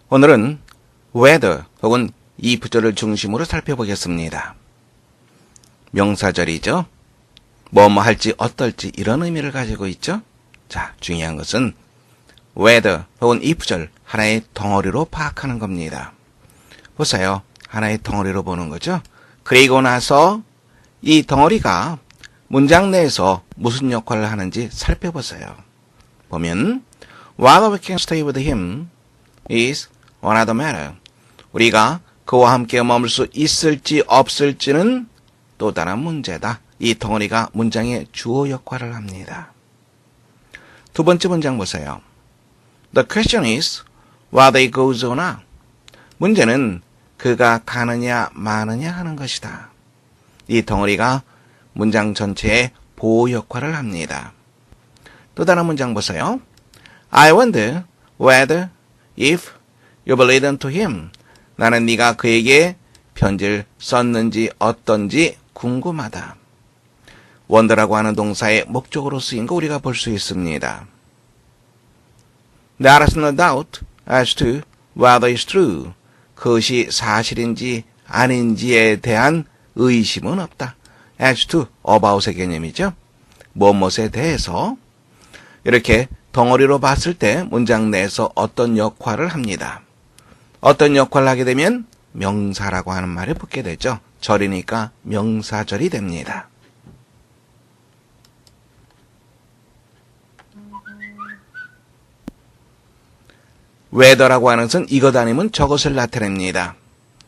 오늘은 whether 혹은 if절을 중심으로 살펴보겠습니다. 명사절이죠. 뭐뭐 할지 어떨지 이런 의미를 가지고 있죠. 자, 중요한 것은 whether 혹은 if절 하나의 덩어리로 파악하는 겁니다. 보세요. 하나의 덩어리로 보는 거죠. 그리고 나서 이 덩어리가 문장 내에서 무슨 역할을 하는지 살펴보세요. 보면 whether we can stay with him is another matter. 우리가 그와 함께 머물 수 있을지 없을지는 또 다른 문제다. 이 덩어리가 문장의 주어 역할을 합니다. 두 번째 문장 보세요. The question is whether he goes or not. 문제는 그가 가느냐 마느냐 하는 것이다. 이 덩어리가 문장 전체의 보호 역할을 합니다. 또 다른 문장 보세요. I wonder whether if you belonged to him. 나는 네가 그에게 편지를 썼는지 어떤지 궁금하다. wonder라고 하는 동사의 목적으로 쓰인 거 우리가 볼 수 있습니다. There is no doubt as to whether it's true. 그것이 사실인지 아닌지에 대한 의심은 없다. as to, about의 개념이죠. 무엇에 대해서 이렇게 덩어리로 봤을 때 문장 내에서 어떤 역할을 합니다. 어떤 역할을 하게 되면 명사라고 하는 말이 붙게 되죠. 절이니까 명사절이 됩니다. whether라고 하는 것은 이것 아니면 저것을 나타냅니다.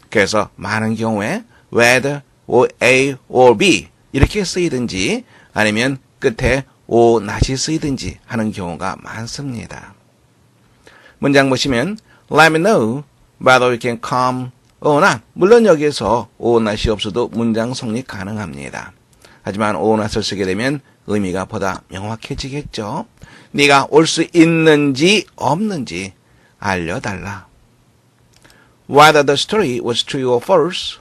그래서 많은 경우에 whether or A or B 이렇게 쓰이든지 아니면 끝에 O 낫이 쓰이든지 하는 경우가 많습니다. 문장 보시면 Let me know whether you can come or not. 물론 여기에서 O 낫이 없어도 문장 성립 가능합니다. 하지만 O 낫을 쓰게 되면 의미가 보다 명확해지겠죠. 네가 올 수 있는지 없는지 알려달라. Whether the story was true or false,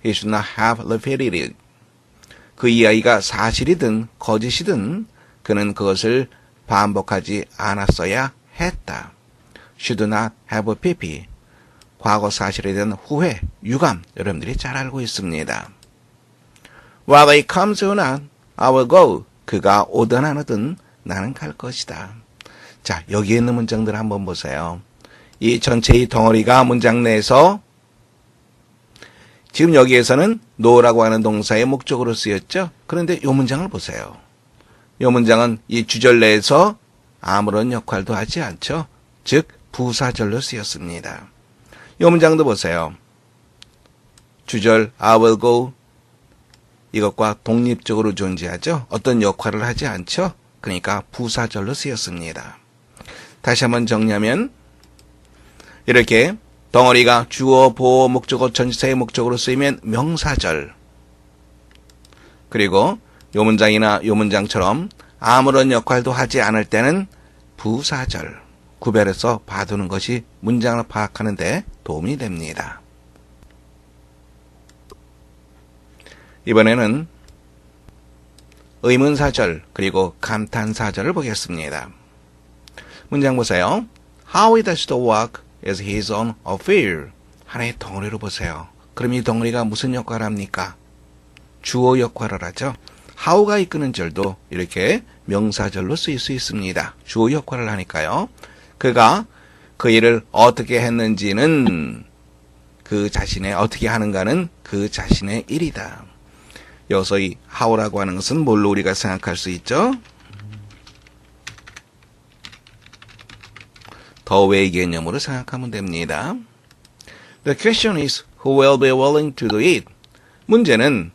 he should not have repeated it. 그 이야기가 사실이든 거짓이든 그는 그것을 반복하지 않았어야 했다. Should not have repeated. 과거 사실에 대한 후회, 유감, 여러분들이 잘 알고 있습니다. Whether he comes or not, I will go. 그가 오든 안 오든 나는 갈 것이다. 자, 여기에 있는 문장들 한번 보세요. 이 전체의 덩어리가 문장 내에서 지금 여기에서는 no라고 하는 동사의 목적으로 쓰였죠. 그런데 이 문장을 보세요. 이 문장은 이 주절 내에서 아무런 역할도 하지 않죠. 즉 부사절로 쓰였습니다. 이 문장도 보세요. 주절 I will go 이것과 독립적으로 존재하죠. 어떤 역할을 하지 않죠. 그러니까 부사절로 쓰였습니다. 다시 한번 정리하면 이렇게 덩어리가 주어, 보어, 목적어, 전치사의 목적으로 쓰이면 명사절. 그리고 요 문장이나 요 문장처럼 아무런 역할도 하지 않을 때는 부사절. 구별해서 봐두는 것이 문장을 파악하는 데 도움이 됩니다. 이번에는 의문사절 그리고 감탄사절을 보겠습니다. 문장 보세요. How he does the work is his own affair. 하나의 덩어리로 보세요. 그럼 이 덩어리가 무슨 역할을 합니까? 주어 역할을 하죠. how가 이끄는 절도 이렇게 명사절로 쓰일 수 있습니다. 주어 역할을 하니까요. 그가 그 일을 어떻게 했는지는 그 자신의 어떻게 하는가는 그 자신의 일이다. 여기서 이 how라고 하는 것은 뭘로 우리가 생각할 수 있죠? 더웨이 개념으로 생각하면 됩니다. The question is who will be willing to do it? 문제는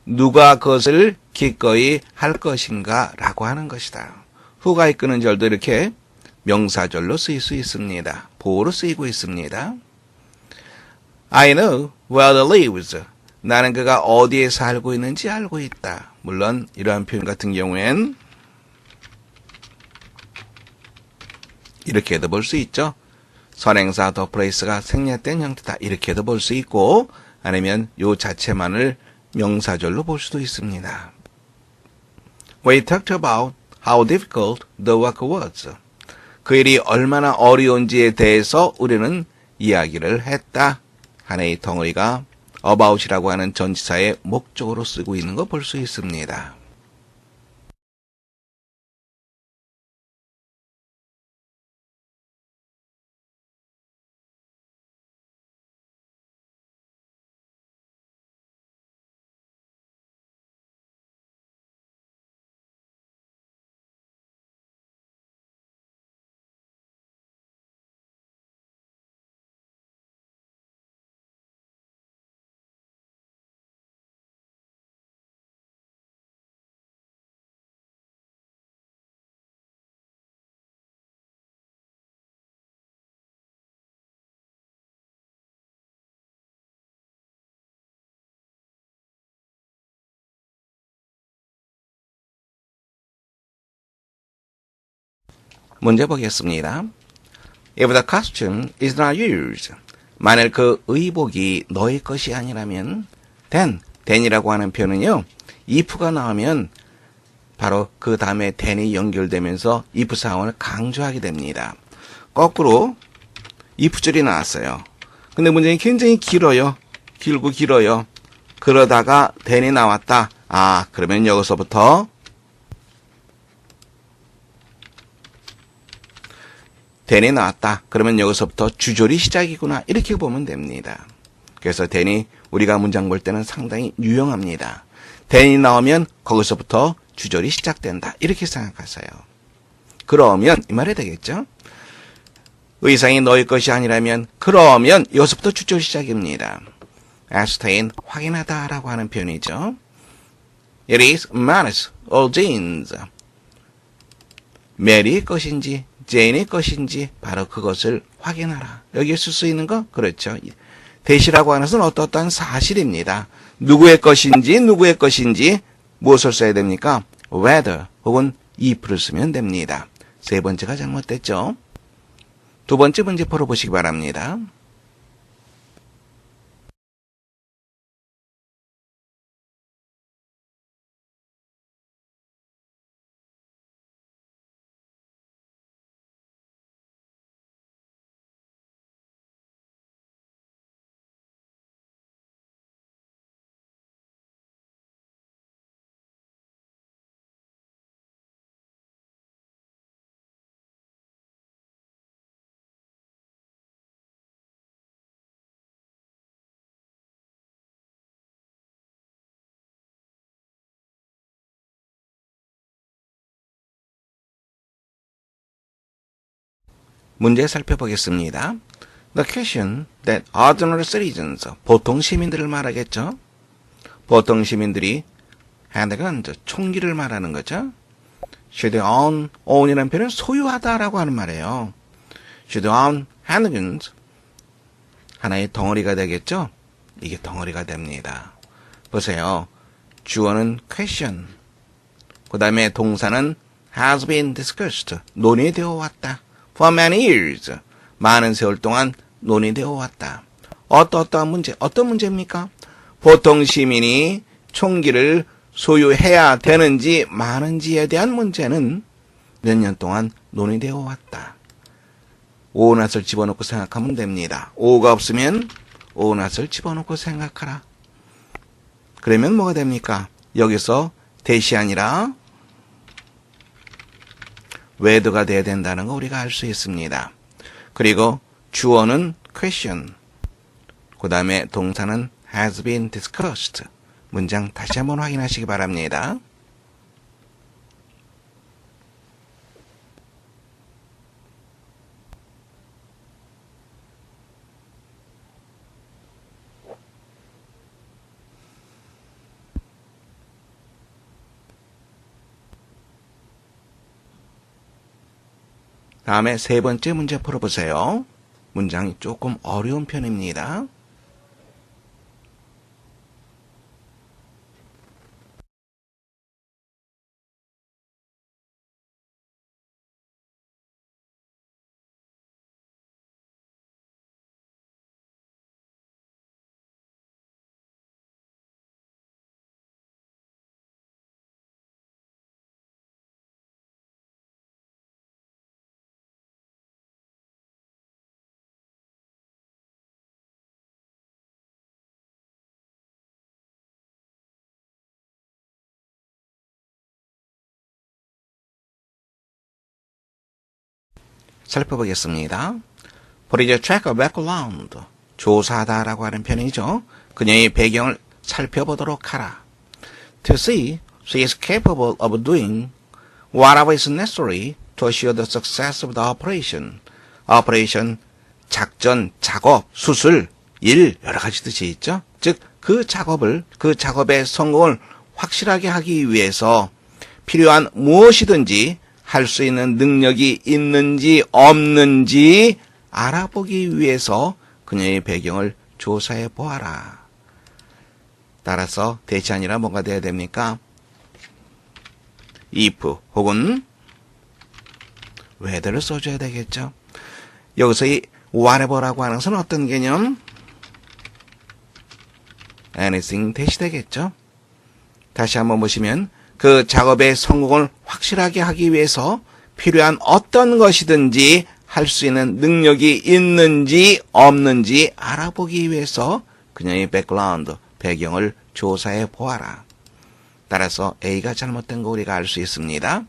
누가 그것을 기꺼이 할 것인가 라고 하는 것이다. who가 이끄는 절도 이렇게 명사절로 쓰일 수 있습니다. 보호로 쓰이고 있습니다. I know where he lives. 나는 그가 어디에 살고 있는지 알고 있다. 물론 이러한 표현 같은 경우엔 이렇게도 볼 수 있죠. 선행사 the place가 생략된 형태다. 이렇게도 볼 수 있고 아니면 요 자체만을 명사절로 볼 수도 있습니다. We talked about how difficult the work was. 그 일이 얼마나 어려운지에 대해서 우리는 이야기를 했다. 하나의 덩어리가 about이라고 하는 전치사의 목적으로 쓰고 있는 거 볼 수 있습니다. 문제 보겠습니다. If the costume is not yours, 만일 그 의복이 너의 것이 아니라면, then이라고 하는 표현은요, if가 나오면 바로 그 다음에 then이 연결되면서 if 상황을 강조하게 됩니다. 거꾸로 if줄이 나왔어요. 근데 문제는 굉장히 길어요. 길어요. 그러다가 then이 나왔다. 그러면 여기서부터 then이 나왔다. 그러면 여기서부터 주절이 시작이구나. 이렇게 보면 됩니다. 그래서 then이 우리가 문장 볼 때는 상당히 유용합니다. then이 나오면 거기서부터 주절이 시작된다. 이렇게 생각하세요. 그러면 이 말이 되겠죠? 의상이 너의 것이 아니라면 그러면 여기서부터 주절 시작입니다. ascertain, 확인하다 라고 하는 표현이죠. It is Mary's or Jane's. 메리의 것인지 제인의 것인지 바로 그것을 확인하라. 여기에 쓸 수 있는 거? 그렇죠. 대시라고 하는 것은 어떠한 사실입니다. 누구의 것인지 무엇을 써야 됩니까? whether 혹은 if를 쓰면 됩니다. 세 번째가 잘못됐죠. 두 번째 문제 풀어보시기 바랍니다. 문제 살펴보겠습니다. The question that ordinary citizens, 보통 시민들을 말하겠죠. 보통 시민들이 handguns, 총기를 말하는 거죠. should own이라는 표현은 소유하다라고 하는 말이에요. should own handguns, 하나의 덩어리가 되겠죠. 이게 덩어리가 됩니다. 보세요. 주어는 question, 그 다음에 동사는 has been discussed, 논의되어 왔다. for many years, 많은 세월 동안 논의되어 왔다. 어떤 문제, 어떤 문제입니까? 보통 시민이 총기를 소유해야 되는지 마는지에 대한 문제는 몇 년 동안 논의되어 왔다. 오낫을 집어넣고 생각하면 됩니다. 오가 없으면 오낫을 집어넣고 생각하라. 그러면 뭐가 됩니까? 여기서 대시 아니라 where가 돼야 된다는 거 우리가 알 수 있습니다. 그리고 주어는 question, 그 다음에 동사는 has been discussed. 문장 다시 한번 확인하시기 바랍니다. 다음에 세 번째 문제 풀어보세요. 문장이 조금 어려운 편입니다. 살펴보겠습니다. Put your track background. 조사하다라고 하는 편이죠. 그녀의 배경을 살펴보도록 하라. To see she is capable of doing whatever is necessary to assure the success of the operation. operation, 작전, 작업, 수술, 일 여러 가지 뜻이 있죠. 즉 그 작업의 성공을 확실하게 하기 위해서 필요한 무엇이든지 할 수 있는 능력이 있는지 없는지 알아보기 위해서 그녀의 배경을 조사해 보아라. 따라서 대시 아니라 뭐가 돼야 됩니까? if 혹은 whether를 써줘야 되겠죠. 여기서 이 whatever라고 하는 것은 어떤 개념? anything 대시 되겠죠. 다시 한번 보시면 그 작업의 성공을 확실하게 하기 위해서 필요한 어떤 것이든지 할 수 있는 능력이 있는지 없는지 알아보기 위해서 그녀의 백그라운드, 배경을 조사해 보아라. 따라서 A가 잘못된 거 우리가 알 수 있습니다.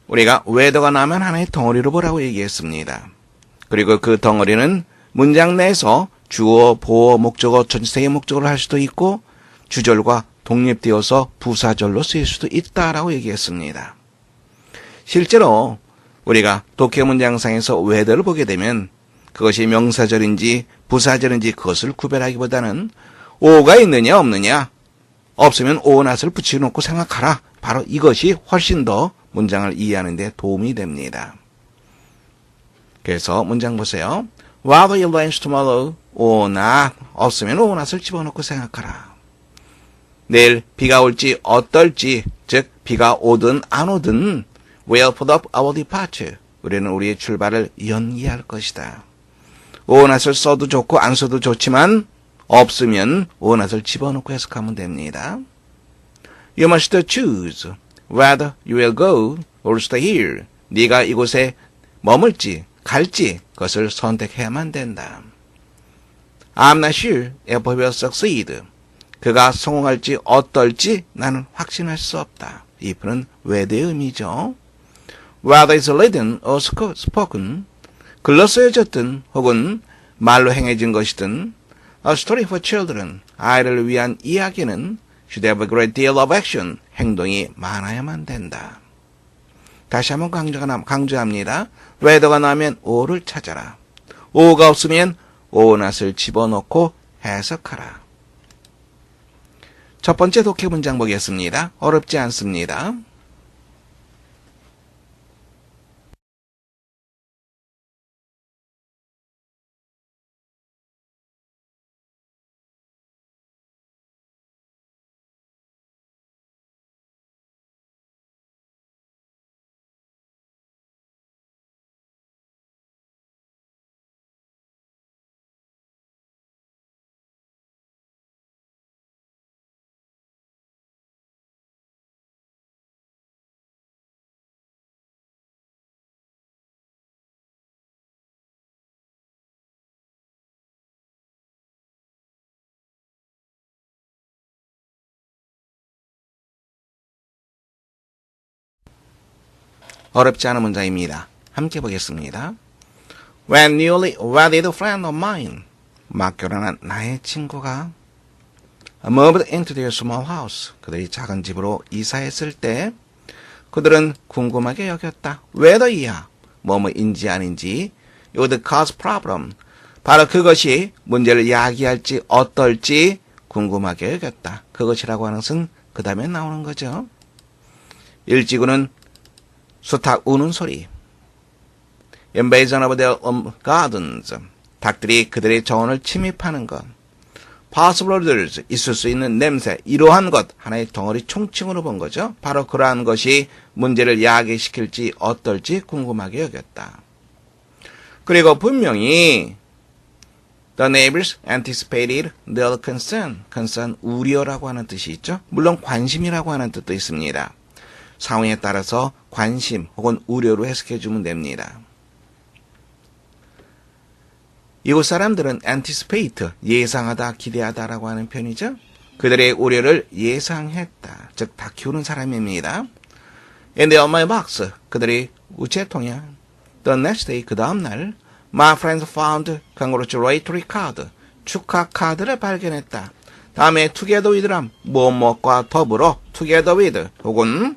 우리가 whether가 나면 하나의 덩어리로 보라고 얘기했습니다. 그리고 그 덩어리는 문장 내에서 주어, 보어, 목적어, 전치사의 목적어를 할 수도 있고 주절과 독립되어서 부사절로 쓰일 수도 있다라고 얘기했습니다. 실제로 우리가 독해 문장상에서 whether를 보게 되면 그것이 명사절인지 부사절인지 그것을 구별하기보다는 오가 있느냐 없느냐 없으면 오 낫을 붙여놓고 생각하라. 바로 이것이 훨씬 더 문장을 이해하는 데 도움이 됩니다. 그래서 문장 보세요. What will you lunch tomorrow? or not. 없으면 or not을 집어넣고 생각하라. 내일 비가 올지 어떨지, 즉 비가 오든 안 오든 we'll put up our departure. 우리는 우리의 출발을 연기할 것이다. or not을 써도 좋고 안 써도 좋지만 없으면 or not을 집어넣고 해석하면 됩니다. You must choose whether you will go or stay here. 네가 이곳에 머물지 갈지 그것을 선택해야만 된다. I'm not sure if he will succeed. 그가 성공할지 어떨지 나는 확신할 수 없다. if는 whether의 의미죠. Whether it's written or spoken, 글로 쓰여졌든 혹은 말로 행해진 것이든 A story for children, 아이를 위한 이야기는 should have a great deal of action, 행동이 많아야만 된다. 다시 한번 강조합니다. whether가 나오면 or를 찾아라. or가 없으면 or not을 집어넣고 해석하라. 첫 번째 독해 문장 보겠습니다. 어렵지 않습니다. 어렵지 않은 문장입니다. 함께 보겠습니다. When newly wedded friend of mine, 막 결혼한 나의 친구가 moved into their small house, 그들이 작은 집으로 이사했을 때 그들은 궁금하게 여겼다. whether 이하, 뭐뭐인지 아닌지 it would cause problem, 바로 그것이 문제를 야기할지 어떨지 궁금하게 여겼다. 그것이라고 하는 것은 그 다음에 나오는 거죠. 일지구는 수탉 우는 소리. Invasion of their gardens. 닭들이 그들의 정원을 침입하는 것. Possible odors. 있을 수 있는 냄새. 이러한 것. 하나의 덩어리 총칭으로 본 거죠. 바로 그러한 것이 문제를 야기시킬지 어떨지 궁금하게 여겼다. 그리고 분명히 The neighbors anticipated their concern. concern, 우려라고 하는 뜻이 있죠. 물론 관심이라고 하는 뜻도 있습니다. 상황에 따라서 관심 혹은 우려로 해석해 주면 됩니다. 이곳 사람들은 anticipate, 예상하다, 기대하다라고 하는 편이죠. 그들의 우려를 예상했다. 즉, 다 키우는 사람입니다. In their mailbox. 그들이 우체통에. The next day, 그 다음날, my friends found congratulatory card. 축하 카드를 발견했다. 다음에 together with랑 무엇과 더불어 together with 혹은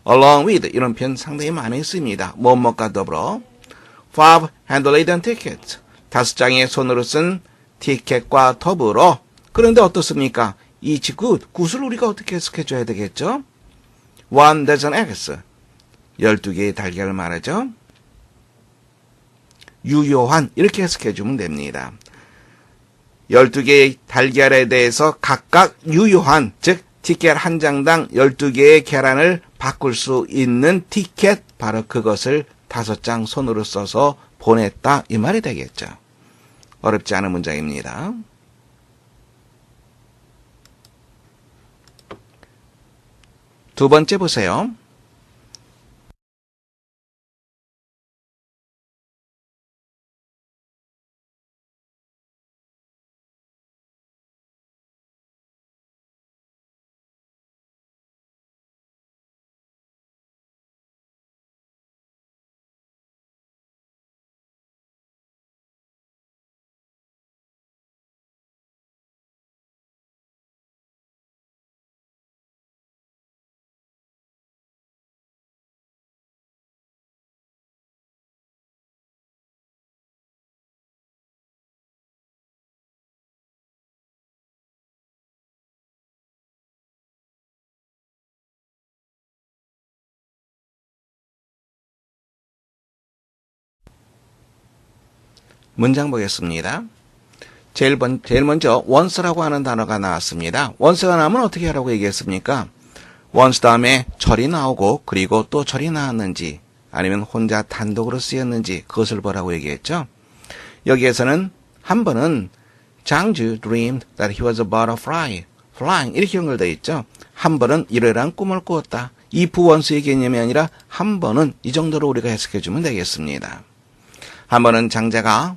along with 이런 표현 상당히 많이 씁니다. 무엇과 더불어 5 handwritten tickets 5장의 손으로 쓴 티켓과 더불어 그런데 어떻습니까? each good 굿을 우리가 어떻게 해석해줘야 되겠죠? 1 dozen eggs 12개의 달걀을 말하죠. 유효한 이렇게 해석해주면 됩니다. 12개의 달걀에 대해서 각각 유효한 즉 티켓 한 장당 12개의 계란을 바꿀 수 있는 티켓 바로 그것을 5장 손으로 써서 보냈다 이 말이 되겠죠. 어렵지 않은 문장입니다. 두 번째 보세요. 문장 보겠습니다. 제일 먼저 once라고 하는 단어가 나왔습니다. once가 나오면 어떻게 하라고 얘기했습니까? once 다음에 절이 나오고 그리고 또 절이 나왔는지 아니면 혼자 단독으로 쓰였는지 그것을 보라고 얘기했죠. 여기에서는 한 번은 장주 dreamed that he was a butterfly, flying 이렇게 연결되어 있죠. 한 번은 이러한 꿈을 꾸었다. if once의 개념이 아니라 한 번은 이 정도로 우리가 해석해주면 되겠습니다. 한 번은 장자가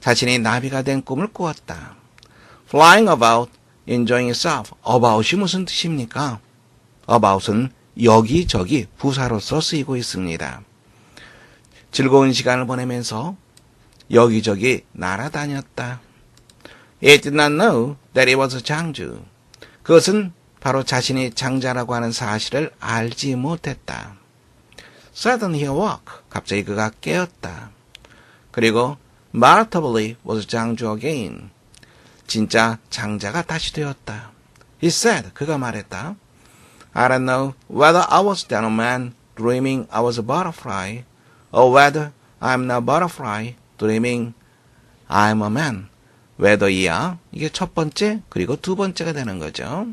자신이 나비가 된 꿈을 꾸었다. Flying about, enjoying itself. about이 무슨 뜻입니까? about은 여기저기 부사로서 쓰이고 있습니다. 즐거운 시간을 보내면서 여기저기 날아다녔다. It did not know that it was 장주. 그것은 바로 자신이 장자라고 하는 사실을 알지 못했다. Suddenly he awoke. 갑자기 그가 깨었다. 그리고 Martably was 장주 again. 진짜 장자가 다시 되었다. He said, 그가 말했다. I don't know whether I was then a man dreaming I was a butterfly, or whether I'm not a butterfly dreaming I'm a man. whether이야. 이게 첫 번째 그리고 두 번째가 되는 거죠.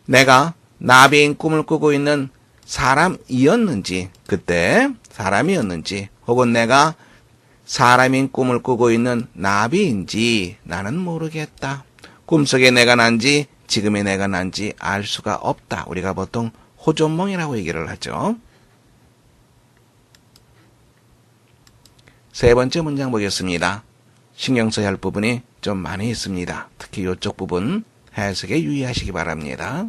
내가 나비인 꿈을 꾸고 있는 사람이었는지 그때 사람이었는지 혹은 내가 사람인 꿈을 꾸고 있는 나비인지 나는 모르겠다. 꿈속에 내가 난지 지금의 내가 난지 알 수가 없다. 우리가 보통 호전몽이라고 얘기를 하죠. 세 번째 문장 보겠습니다. 신경 써야 할 부분이 좀 많이 있습니다. 특히 이쪽 부분 해석에 유의하시기 바랍니다.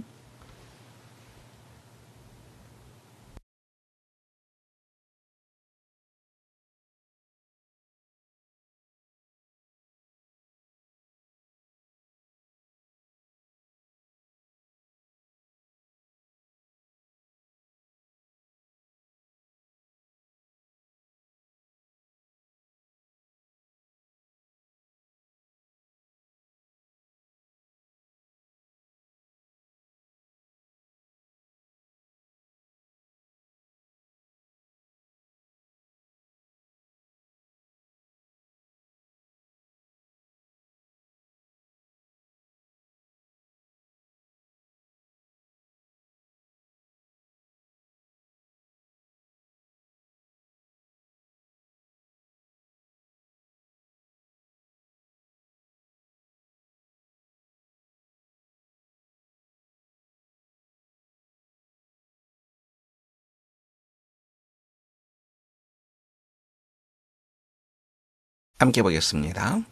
함께 보겠습니다.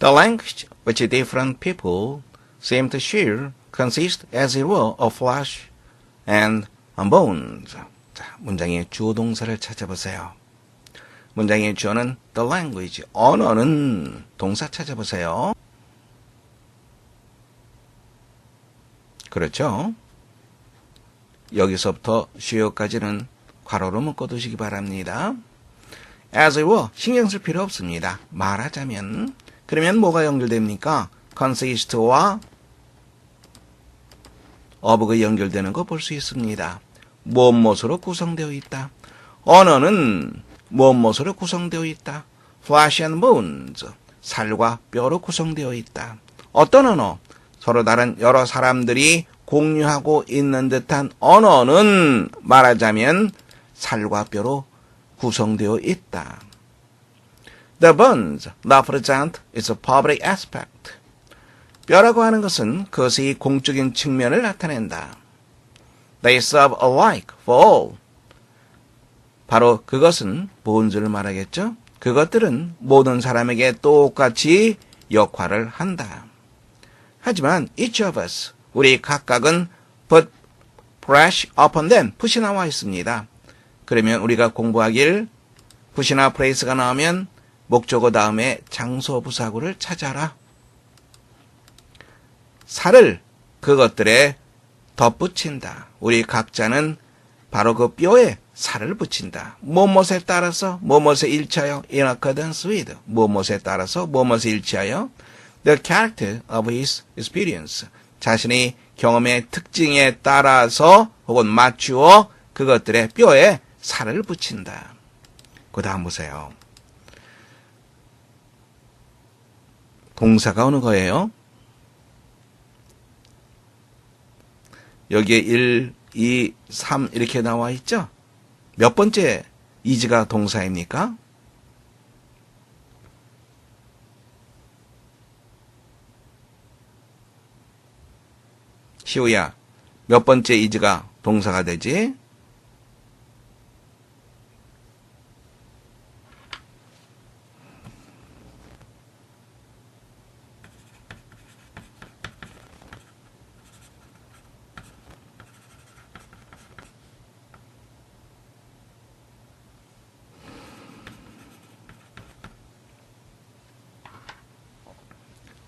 The language which different people seem to share consists as it were of flesh and bones. 자, 문장의 주어 동사를 찾아보세요. 문장의 주어는 the language, 언어는 동사 찾아보세요. 그렇죠? 여기서부터 주어까지는 괄호로 묶어두시기 바랍니다. as it were, 신경 쓸 필요 없습니다. 말하자면, 그러면 뭐가 연결됩니까? consist와 of가 연결되는 거 볼 수 있습니다. 무엇으로 구성되어 있다. 언어는 무엇으로 구성되어 있다. flesh and bones, 살과 뼈로 구성되어 있다. 어떤 언어? 서로 다른 여러 사람들이 공유하고 있는 듯한 언어는 말하자면 살과 뼈로 구성되어 있다. The bones represent its public aspect. 뼈라고 하는 것은 그것의 공적인 측면을 나타낸다. They serve alike for all. 바로 그것은 bones를 말하겠죠. 그것들은 모든 사람에게 똑같이 역할을 한다. 하지만 each of us, 우리 각각은 put pressure upon them, 푸시 나와 있습니다. 그러면 우리가 공부하길 푸시나 place가 나오면 목적어 다음에 장소 부사구를 찾아라. 살을 그것들에 덧붙인다. 우리 각자는 바로 그 뼈에 살을 붙인다. 무엇에 따라서 무엇에 일치하여 in accordance with 무엇에 따라서 무엇에 일치하여 the character of his experience 자신의 경험의 특징에 따라서 혹은 맞추어 그것들의 뼈에 살을 붙인다. 그 다음 보세요. 동사가 오는 거예요. 여기에 1, 2, 3 이렇게 나와 있죠? 몇 번째 is가 동사입니까? 시우야, 몇 번째 is가 동사가 되지?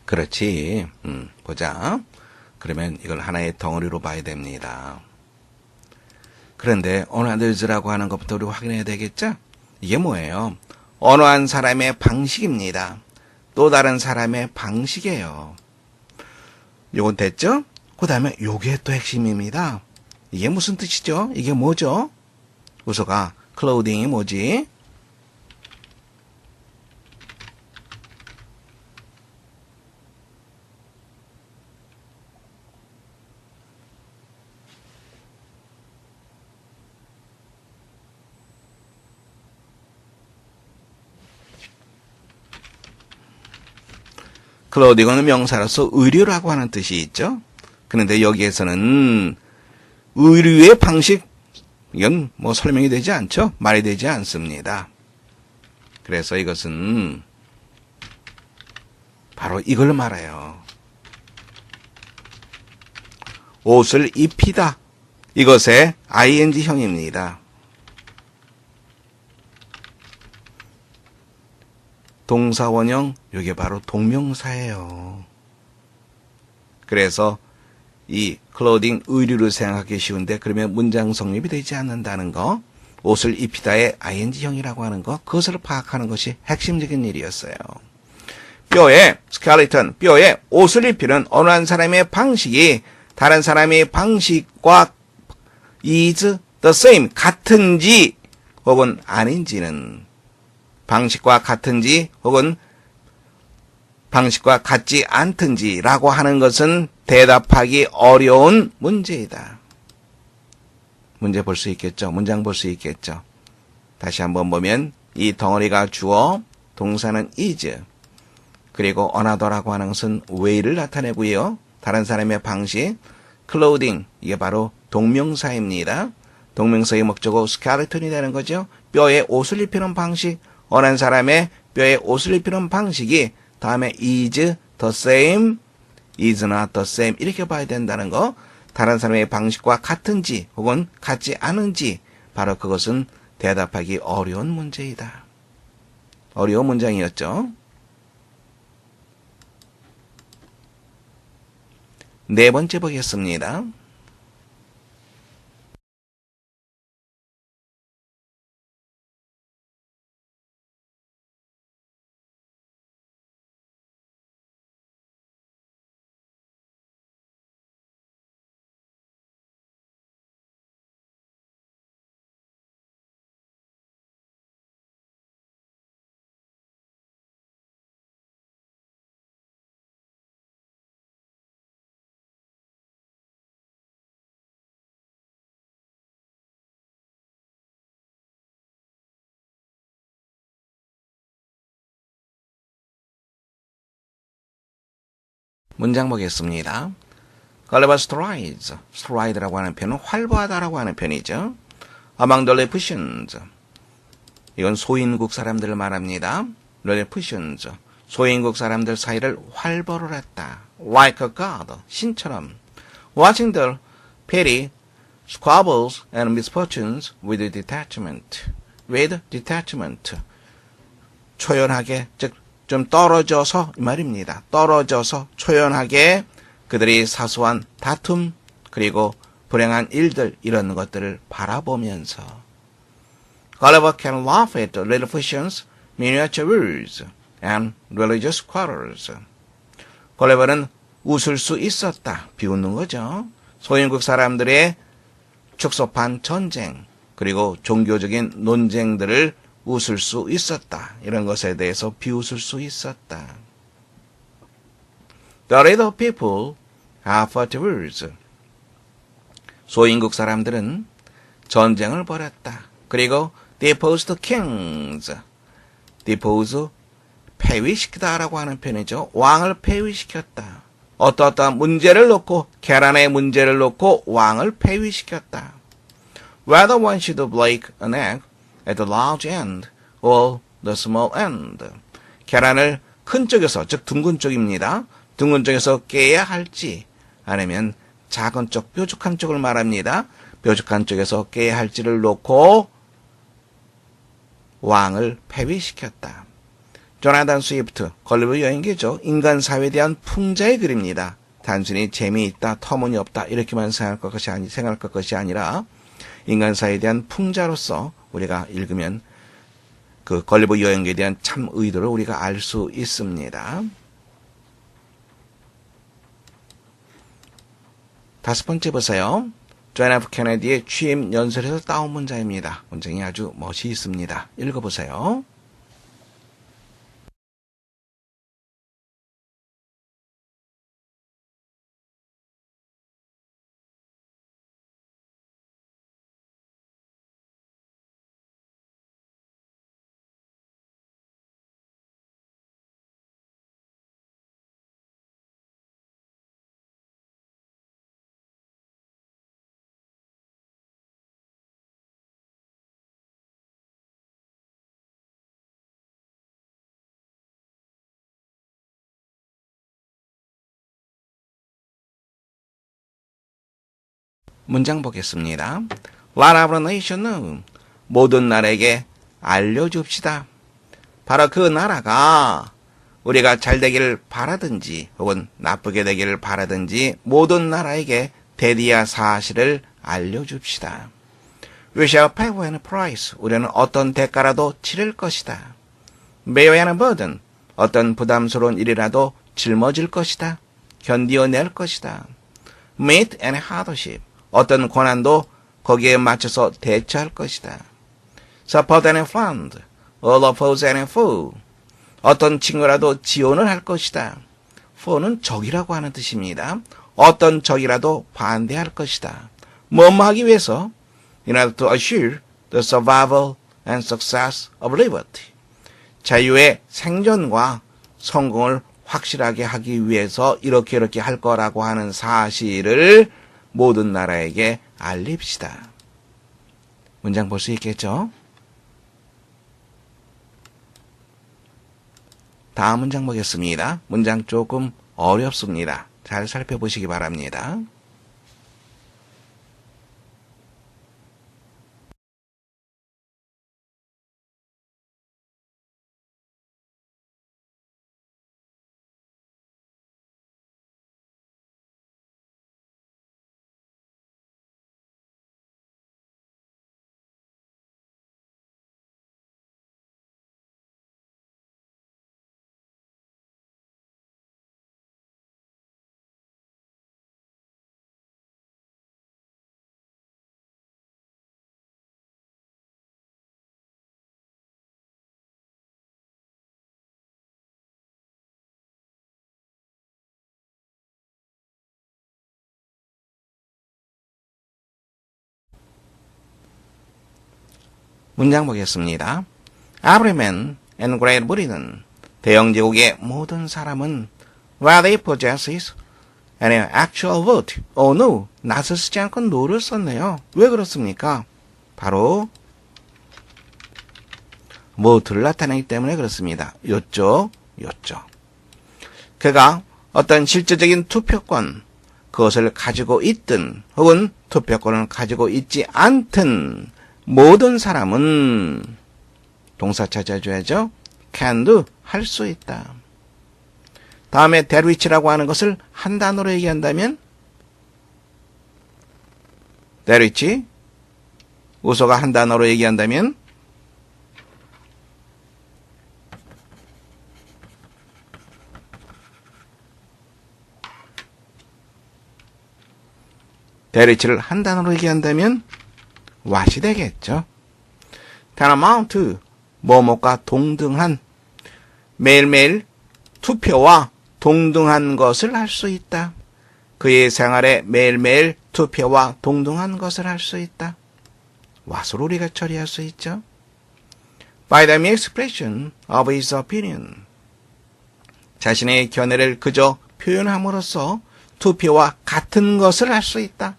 그렇지. 보자. 그러면 이걸 하나의 덩어리로 봐야 됩니다. 그런데 oners라고 하는 것부터 우리 확인해야 되겠죠? 이게 뭐예요? 어느 한 사람의 방식입니다. 또 다른 사람의 방식이에요. 요건 됐죠? 그 다음에 요게 또 핵심입니다. 이게 무슨 뜻이죠? 이게 뭐죠? 우서가 clothing이 뭐지? 클로딩은 명사로서 의류라고 하는 뜻이 있죠. 그런데 여기에서는 의류의 방식, 이건 뭐 설명이 되지 않죠. 말이 되지 않습니다. 그래서 이것은 바로 이걸 말해요. 옷을 입히다. 이것의 ing형입니다. 동사원형, 이게 바로 동명사예요. 그래서 이 clothing, 의류를 생각하기 쉬운데 그러면 문장 성립이 되지 않는다는 거, 옷을 입히다의 ing형이라고 하는 거, 그것을 파악하는 것이 핵심적인 일이었어요. 뼈에 skeleton, 뼈에 옷을 입히는 어느 한 사람의 방식이 다른 사람의 방식과 is the same, 같은지 혹은 아닌지는, 방식과 같은지 혹은 방식과 같지 않든지라고 하는 것은 대답하기 어려운 문제이다. 문제 볼 수 있겠죠? 문장 볼 수 있겠죠? 다시 한번 보면 이 덩어리가 주어, 동사는 is, 그리고 another라고 하는 것은 way를 나타내고요. 다른 사람의 방식, clothing, 이게 바로 동명사입니다. 동명사의 목적어 skeleton이 되는 거죠. 뼈에 옷을 입히는 방식, 어느 한 사람의 뼈에 옷을 입히는 방식이 다음에 is the same, is not the same 이렇게 봐야 된다는 거. 다른 사람의 방식과 같은지 혹은 같지 않은지 바로 그것은 대답하기 어려운 문제이다. 어려운 문장이었죠. 네 번째 보겠습니다. 문장 보겠습니다. Gulliver strides. stride라고 하는 표현은 활보하다라고 하는 표현이죠. Among the Lilliputians. 이건 소인국 사람들을 말합니다. Lilliputians. 소인국 사람들 사이를 활보를 했다. Like a god. 신처럼. Watching the petty squabbles and misfortunes with detachment. with detachment. 초연하게, 즉 좀 떨어져서 이 말입니다. 떨어져서 초연하게 그들이 사소한 다툼 그리고 불행한 일들 이런 것들을 바라보면서 Gulliver can laugh at the Lilliputians' miniature wars and religious quarrels. 걸리버는 웃을 수 있었다. 비웃는 거죠. 소인국 사람들의 축소판 전쟁 그리고 종교적인 논쟁들을 웃을 수 있었다. 이런 것에 대해서 비웃을 수 있었다. The little people have fought wars. 소인국 사람들은 전쟁을 벌였다. 그리고 deposed kings. depose, 폐위시키다라고 하는 표현이죠. 왕을 폐위시켰다. 어떠한 문제를 놓고 계란의 문제를 놓고 왕을 폐위시켰다. Whether one should break an egg at the large end or the small end. 계란을 큰 쪽에서, 즉 둥근 쪽입니다. 둥근 쪽에서 깨야 할지 아니면 작은 쪽, 뾰족한 쪽을 말합니다. 뾰족한 쪽에서 깨야 할지를 놓고 왕을 폐위시켰다. 조나단 스위프트, 걸리버 여행기죠. 인간 사회에 대한 풍자의 글입니다. 단순히 재미있다, 터무니없다 이렇게만 생각할 것이 아니라 인간 사회에 대한 풍자로서 우리가 읽으면 그 걸리버 여행기에 대한 참 의도를 우리가 알 수 있습니다. 다섯 번째 보세요. 존 F 케네디의 취임 연설에서 따온 문장입니다. 문장이 아주 멋이 있습니다. 읽어보세요. 문장 보겠습니다. Let our nation know. 모든 나라에게 알려줍시다. 바로 그 나라가 우리가 잘 되기를 바라든지 혹은 나쁘게 되기를 바라든지 모든 나라에게 대리야 사실을 알려줍시다. We shall pay any price. 우리는 어떤 대가라도 치를 것이다. Bear any burden. 어떤 부담스러운 일이라도 짊어질 것이다. 견디어낼 것이다. Meet any hardship. 어떤 고난도 거기에 맞춰서 대처할 것이다. Support any friend, or oppose any foe. 어떤 친구라도 지원을 할 것이다. foe는 적이라고 하는 뜻입니다. 어떤 적이라도 반대할 것이다. 뭐뭐 하기 위해서? In order to assure the survival and success of liberty. 자유의 생존과 성공을 확실하게 하기 위해서 이렇게 할 거라고 하는 사실을 모든 나라에게 알립시다. 문장 볼 수 있겠죠? 다음 문장 보겠습니다. 문장 조금 어렵습니다. 잘 살펴보시기 바랍니다. 문장 보겠습니다. Every man in Great Britain, 대영 제국의 모든 사람은 whether he possesses any actual vote or no, 낫을 쓰지 않고 no를 썼네요. 왜 그렇습니까? 바로 vote를 나타내기 때문에 그렇습니다. 요쪽. 그가 어떤 실질적인 투표권, 그것을 가지고 있든 혹은 투표권을 가지고 있지 않든 모든 사람은 동사 찾아줘야죠. can do, 할 수 있다. 다음에 that which라고 하는 것을 한 단어로 얘기한다면 that which, 우소가 한 단어로 얘기한다면 that which를 한 단어로 얘기한다면 what이 되겠죠. tantamount, 뭐뭐가 동등한, 매일매일 투표와 동등한 것을 할 수 있다. 그의 생활에 매일매일 투표와 동등한 것을 할 수 있다. what으로 우리가 처리할 수 있죠. by the mere expression of his opinion, 자신의 견해를 그저 표현함으로써 투표와 같은 것을 할 수 있다.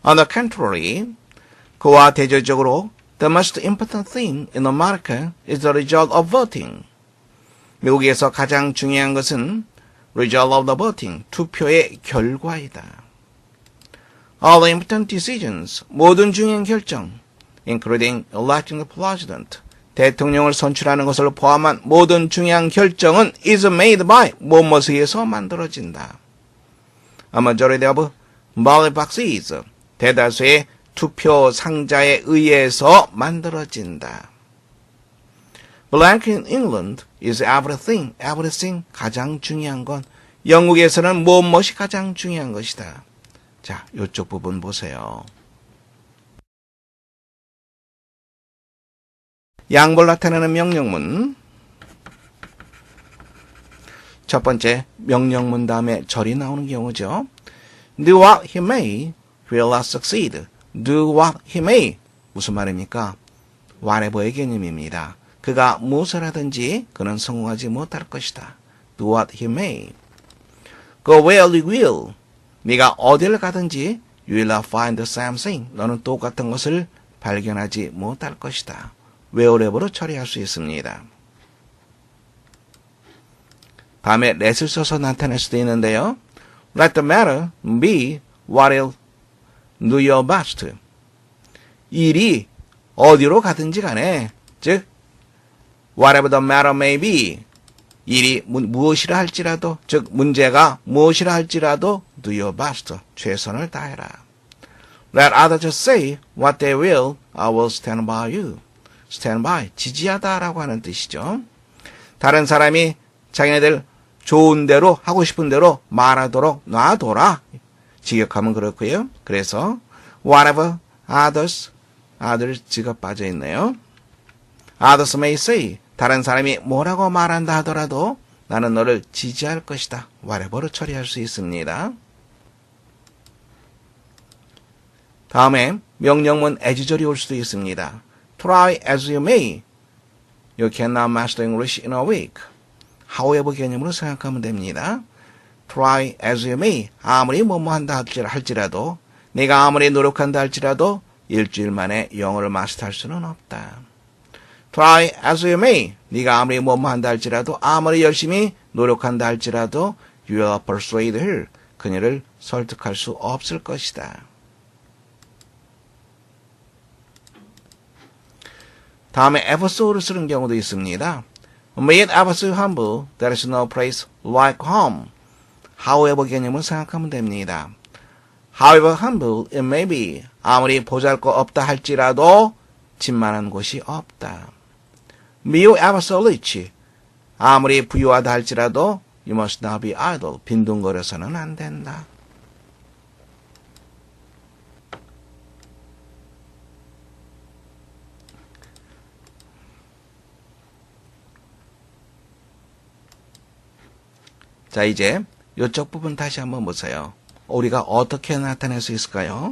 On the contrary, 그와 대조적으로 the most important thing in America is the result of voting. 미국에서 가장 중요한 것은 result of the voting, 투표의 결과이다. All the important decisions, 모든 중요한 결정, including electing the president, 대통령을 선출하는 것을 포함한 모든 중요한 결정은 is made by, 무엇에 의해서 만들어진다. A majority of ballot boxes, 대다수의 투표 상자에 의해서 만들어진다. Blank in England is everything, everything, 가장 중요한 건. 영국에서는 무엇이 가장 중요한 것이다. 자, 이쪽 부분 보세요. 양보를 나타내는 명령문. 첫 번째, 명령문 다음에 절이 나오는 경우죠. Do what he may, will not succeed. Do what he may. 무슨 말입니까? whatever의 개념입니다. 그가 무엇을 하든지 그는 성공하지 못할 것이다. Do what he may. Go where you will. 네가 어디를 가든지 you will not find the same thing. 너는 똑같은 것을 발견하지 못할 것이다. wherever로 처리할 수 있습니다. 다음에 let을 써서 나타낼 수도 있는데요. Let the matter be what it'll do your best. 일이 어디로 가든지 간에, 즉 whatever the matter may be, 일이 무엇이라 할지라도, 즉 문제가 무엇이라 할지라도 do your best, 최선을 다해라. Let others say what they will, I will stand by you. stand by, 지지하다라고 하는 뜻이죠. 다른 사람이 자기네들 좋은 대로, 하고 싶은 대로 말하도록 놔둬라. 직역하면 그렇고요. 그래서 whatever others 지가 빠져 있네요. Others may say, 다른 사람이 뭐라고 말한다 하더라도 나는 너를 지지할 것이다. whatever로 처리할 수 있습니다. 다음에 명령문 as절이 올 수도 있습니다. Try as you may, you cannot master English in a week. however 개념으로 생각하면 됩니다. Try as you may, 아무리 뭐뭐 한다 할지라도, 네가 아무리 노력한다 할지라도 일주일 만에 영어를 마스터할 수는 없다. Try as you may, 네가 아무리 뭐뭐 한다 할지라도, 아무리 열심히 노력한다 할지라도 you will persuade her, 그녀를 설득할 수 없을 것이다. 다음에 ever so를 쓰는 경우도 있습니다. May it ever so humble, there is no place like home. however 개념을 생각하면 됩니다. However humble it may be, 아무리 보잘것없다 할지라도 진만한 곳이 없다. May you ever so rich, 아무리 부유하다 할지라도 you must not be idle, 빈둥거려서는 안 된다. 자, 이제 이쪽 부분 다시 한번 보세요. 우리가 어떻게 나타낼 수 있을까요?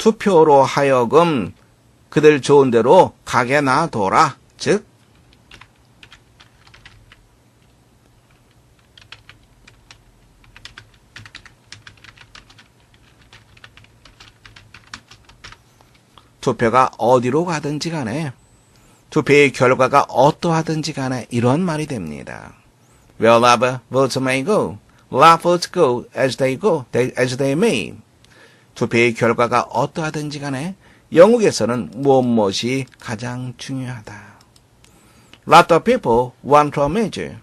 투표로 하여금 그들 좋은 대로 가게 놔둬라. 즉 투표가 어디로 가든지 간에 투표의 결과가 어떠하든지 간에 이런 말이 됩니다. Wherever votes may go, let votes go as they may. 투표의 결과가 어떠하든지 간에 영국에서는 무엇이 가장 중요하다. Lot of people want a measure.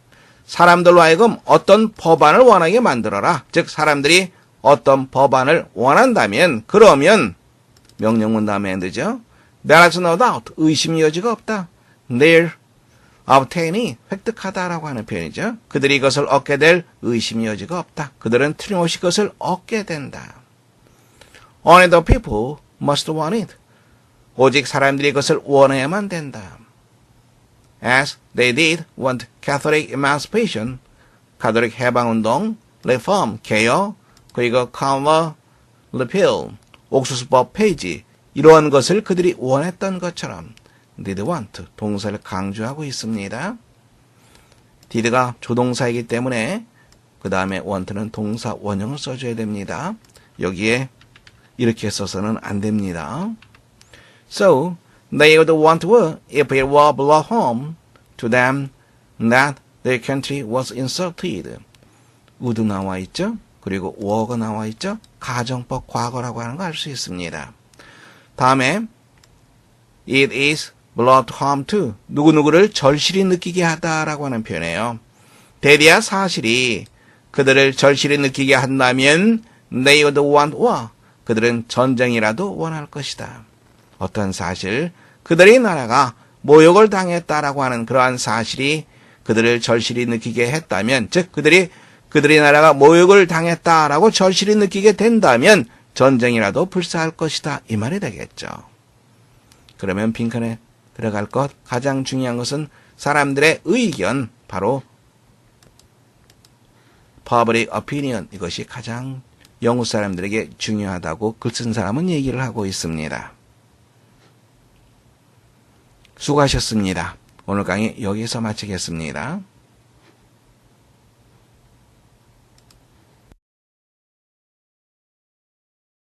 사람들로 하여금 어떤 법안을 원하게 만들어라. 즉 사람들이 어떤 법안을 원한다면 그러면 명령문 다음에 엔드죠. There is no doubt. 의심의 여지가 없다. They'll obtain이 획득하다라고 하는 표현이죠. 그들이 이것을 얻게 될 의심의 여지가 없다. 그들은 틀림없이 그것을 얻게 된다. Only the people must want it. 오직 사람들이 그것을 원해야만 된다. As they did want Catholic emancipation, 가톨릭 해방운동, reform, 개혁, 그리고 cover, repeal, 옥수수법 폐지, 이러한 것을 그들이 원했던 것처럼 did want, 동사를 강조하고 있습니다. did가 조동사이기 때문에 그 다음에 want는 동사 원형을 써줘야 됩니다. 여기에 이렇게 써서는 안 됩니다. So, they would want war if it were brought home to them that their country was insulted. would 나와 있죠? 그리고 were가 나와 있죠? 가정법 과거라고 하는 거 알 수 있습니다. 다음에 it is brought home to 누구누구를 절실히 느끼게 하다라고 하는 표현이에요. 대디야 사실이 그들을 절실히 느끼게 한다면 they would want war. 그들은 전쟁이라도 원할 것이다. 어떤 사실, 그들의 나라가 모욕을 당했다라고 하는 그러한 사실이 그들을 절실히 느끼게 했다면, 즉 그들의 나라가 모욕을 당했다라고 절실히 느끼게 된다면 전쟁이라도 불사할 것이다. 이 말이 되겠죠. 그러면 빈칸에 들어갈 것, 가장 중요한 것은 사람들의 의견, 바로 public opinion, 이것이 가장 영국 사람들에게 중요하다고 글 쓴 사람은 얘기를 하고 있습니다. 수고하셨습니다. 오늘 강의 여기서 마치겠습니다.